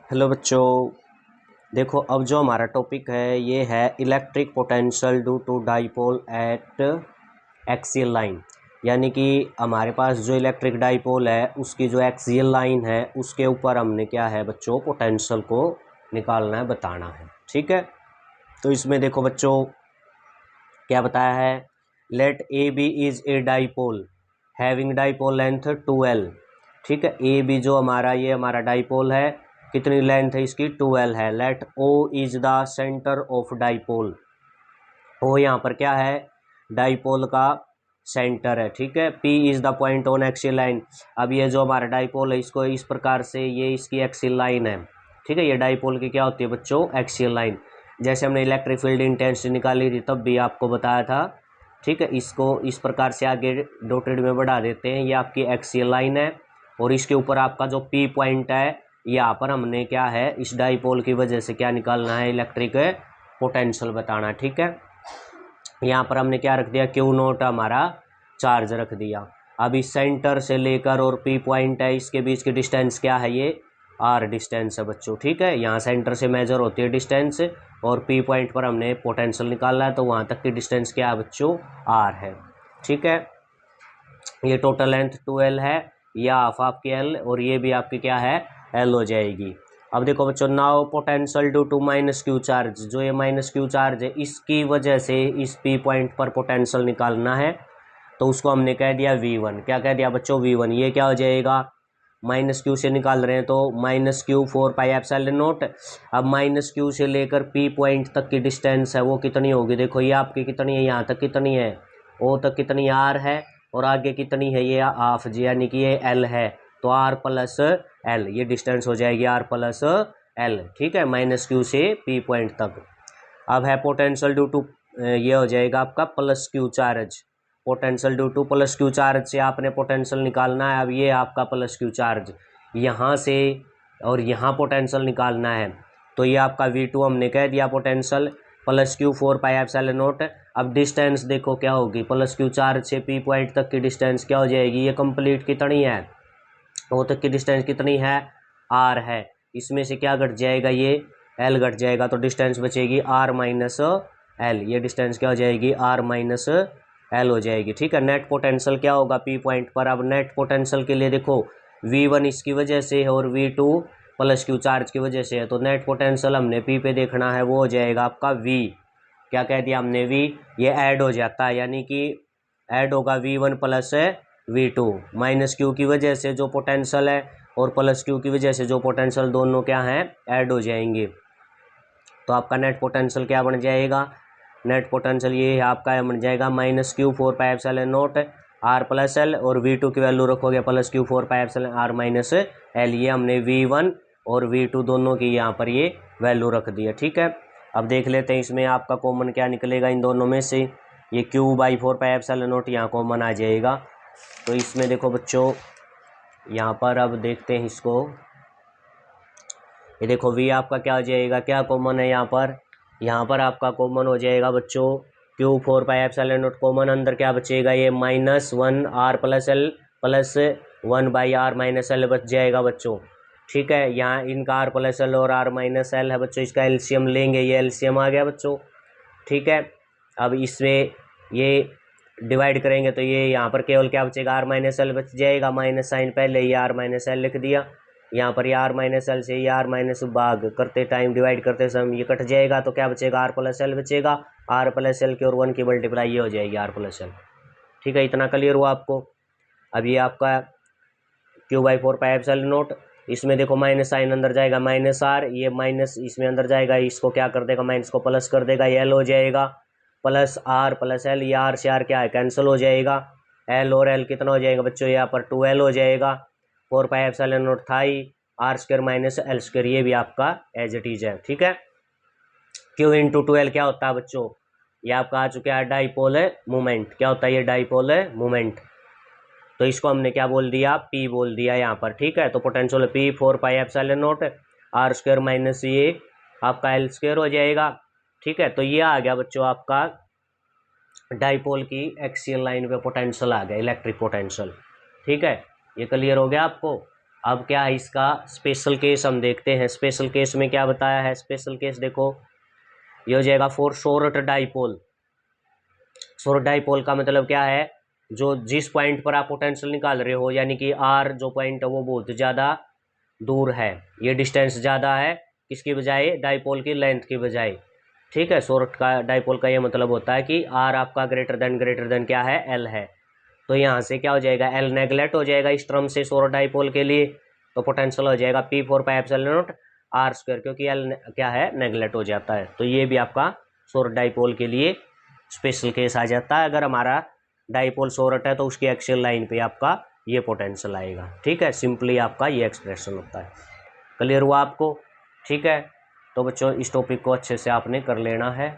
Hello बच्चों, देखो अब जो हमारा टॉपिक है ये है electric potential due to dipole at axial line. यानी कि हमारे पास जो इलेक्ट्रिक डाइपोल है उसकी जो एक्सियल लाइन है उसके ऊपर हमने क्या है बच्चों पोटेंशियल को निकालना है, बताना है। ठीक है, तो इसमें देखो बच्चों क्या बताया है, let A B is a dipole having dipole length 2L। ठीक है, ए बी जो ये हमारा डाइपोल है, कितनी लेंथ है इसकी 2L है। Let O is the centre of dipole, O यहाँ पर क्या है डाइपोल का सेंटर है। ठीक है, P is the point on axial line. अब ये जो हमारा डाइपोल है इसको इस प्रकार से, ये इसकी एक्सियल लाइन है। ठीक है, ये डाइपोल की क्या होती है बच्चों, एक्सियल लाइन। जैसे हमने इलेक्ट्रिक फील्ड इंटेंसिटी निकाली थी तब भी आपको बताया था। ठीक है, इसको इस प्रकार से आगे डॉटेड में बढ़ा देते हैं, ये आपकी एक्सियल लाइन है। और इसके ऊपर आपका जो पी पॉइंट है, यहाँ पर हमने क्या है इस डाइपोल की वजह से क्या निकालना है, इलेक्ट्रिक पोटेंशियल बताना। ठीक है, यहाँ पर हमने क्या रख दिया, क्यू नोट हमारा चार्ज रख दिया। अब इस सेंटर से लेकर और पी पॉइंट है इसके बीच की डिस्टेंस क्या है, ये आर डिस्टेंस है बच्चों। ठीक है, यहाँ सेंटर से मेजर होती है डिस्टेंस और पी पॉइंट पर हमने पोटेंशियल निकालना है, तो वहाँ तक की डिस्टेंस क्या है बच्चों, आर है। ठीक है, ये टोटल लेंथ 2L है, या हाफ आपकी L और ये भी आपकी क्या है L हो जाएगी। अब देखो बच्चों, now potential due to minus q charge, जो ये माइनस क्यू चार्ज है इसकी वजह से इस पी पॉइंट पर पोटेंशियल निकालना है, तो उसको हमने कह दिया V1। क्या कह दिया बच्चों, V1। ये क्या हो जाएगा, माइनस क्यू से निकाल रहे हैं तो माइनस क्यू 4πε0। अब माइनस क्यू से लेकर पी पॉइंट तक की डिस्टेंस है वो कितनी होगी, देखो ये आपकी कितनी है, यहाँ तक कितनी है, ओ तक कितनी आर है, और आगे कितनी है ये हाफ जी, यानी कि ये एल है। तो आर प्लस एल, ये डिस्टेंस हो जाएगी आर प्लस एल। ठीक है, माइनस क्यू से पी पॉइंट तक। अब है पोटेंशियल ड्यू टू, ये हो जाएगा आपका plus Q charge. Potential due two plus Q charge से आपने पोटेंशियल निकालना है। अब ये आपका प्लस क्यू चार्ज यहाँ से और यहाँ पोटेंशियल निकालना है, तो ये आपका V2 हमने कह दिया पोटेंशियल प्लस क्यू 4πε0। अब डिस्टेंस देखो क्या होगी, प्लस क्यू चार्ज से पी पॉइंट तक की डिस्टेंस क्या हो जाएगी, ये कंप्लीट कितनी है, वो तक की डिस्टेंस कितनी है, आर है। इसमें से क्या घट जाएगा, ये एल घट जाएगा, तो डिस्टेंस बचेगी आर माइनस एल। ये डिस्टेंस क्या हो जाएगी, आर माइनस एल हो जाएगी। ठीक है, नेट पोटेंशियल क्या होगा पी पॉइंट पर। अब नेट पोटेंशियल के लिए देखो V1 इसकी वजह से है और V2 प्लस क्यू चार्ज की वजह से है, तो नेट पोटेंशियल हमने पी पे देखना है, वो हो जाएगा आपका V। क्या कह दिया हमने, V। ये ऐड हो जाता है, यानी कि ऐड होगा V1 plus V2। Minus Q की वजह से जो पोटेंशियल है और प्लस क्यू की वजह से जो पोटेंशियल, दोनों क्या हैं, ऐड हो जाएंगे। तो आपका नेट पोटेंशियल क्या बन जाएगा, नेट पोटेंशियल ये आपका बन जाएगा minus Q 4πε0 R plus L, और V2 की वैल्यू रखोगे plus Q 4πε R minus L. ये हमने V1 और V2 दोनों की यहाँ पर ये वैल्यू रख दी है। ठीक है, अब देख लेते हैं इसमें आपका कॉमन क्या निकलेगा इन दोनों में से। ये Q/4πε0 यहाँ कॉमन आ जाएगा। तो इसमें देखो बच्चों, यहाँ पर अब देखते हैं इसको, ये देखो V आपका क्या हो जाएगा, क्या कॉमन है यहाँ पर आपका कॉमन हो जाएगा बच्चों Q4πε0 कॉमन, अंदर क्या बचेगा, ये -1 R plus L plus 1/R minus L बच जाएगा बच्चों। ठीक है, यहाँ इनका R प्लस एल और R माइनस एल है बच्चों, इसका एलसीएम लेंगे, ये एलसीएम आ गया बच्चों। ठीक है, अब इसमें ये डिवाइड करेंगे तो ये यहाँ पर केवल क्या बचेगा, R माइनस एल बच जाएगा, माइनस साइन पहले ये R माइनस एल लिख दिया। यहाँ पर ये R माइनस एल से ये R माइनस भाग करते टाइम, डिवाइड करते समय ये कट जाएगा, तो क्या बचेगा, R प्लस एल बचेगा। R प्लस एल की और 1 की मल्टीप्लाई ये हो जाएगी R प्लस एल। ठीक है, इतना क्लियर हुआ आपको। अब ये आपका Q/4πε0, इसमें देखो माइनस साइन अंदर जाएगा, माइनस R, ये माइनस इसमें अंदर जाएगा, इसको क्या कर देगा, माइनस को प्लस कर देगा, ये एल हो जाएगा प्लस R प्लस एल। ये R से R क्या है, कैंसिल हो जाएगा, एल और एल कितना हो जाएगा बच्चों, यहाँ पर 2L हो जाएगा। 4πε0 था ही, R² माइनस एल स्क्वायर, ये भी आपका एज इट इज है। ठीक है, Q इंटू 2L क्या होता है बच्चों, ये आपका आ चुका है डाइपोल मोमेंट। क्या होता है ये, डाइपोल मोमेंट। तो इसको हमने क्या बोल दिया, P बोल दिया यहाँ पर। ठीक है, तो पोटेंशियल P 4πε0 R² माइनस ये आपका L² हो जाएगा। ठीक है, तो ये आ गया बच्चों आपका डाइपोल की एक्सियल लाइन पे पोटेंशियल आ गया, इलेक्ट्रिक पोटेंशियल। ठीक है, ये क्लियर हो गया आपको। अब क्या है इसका स्पेशल केस हम देखते हैं। स्पेशल केस में क्या बताया है, स्पेशल केस देखो ये हो जाएगा for short dipole. Short dipole का मतलब क्या है, जो जिस पॉइंट पर आप पोटेंशियल निकाल रहे हो, यानी कि आर जो पॉइंट है वो बहुत ज़्यादा दूर है, ये डिस्टेंस ज़्यादा है किसकी बजाय, डाइपोल की लेंथ की बजाय। ठीक है, शॉर्ट का डाइपोल का ये मतलब होता है कि आर आपका ग्रेटर देन क्या है, एल है। तो यहाँ से क्या हो जाएगा, एल नेगलेक्ट हो जाएगा इस टर्म से शॉर्ट डाइपोल के लिए, तो पोटेंशियल हो जाएगा P four pi epsilon naught r square, क्योंकि एल क्या है, नेगलेक्ट हो जाता है। तो ये भी आपका शॉर्ट डाइपोल के लिए स्पेशल केस आ जाता है। अगर हमारा डाइपोल शॉर्ट है तो उसकी एक्सियल लाइन पे आपका ये पोटेंशियल आएगा। ठीक है, सिंपली आपका ये एक्सप्रेशन होता है। क्लियर हुआ आपको? ठीक है, तो बच्चों इस टॉपिक को अच्छे से आपने कर लेना है।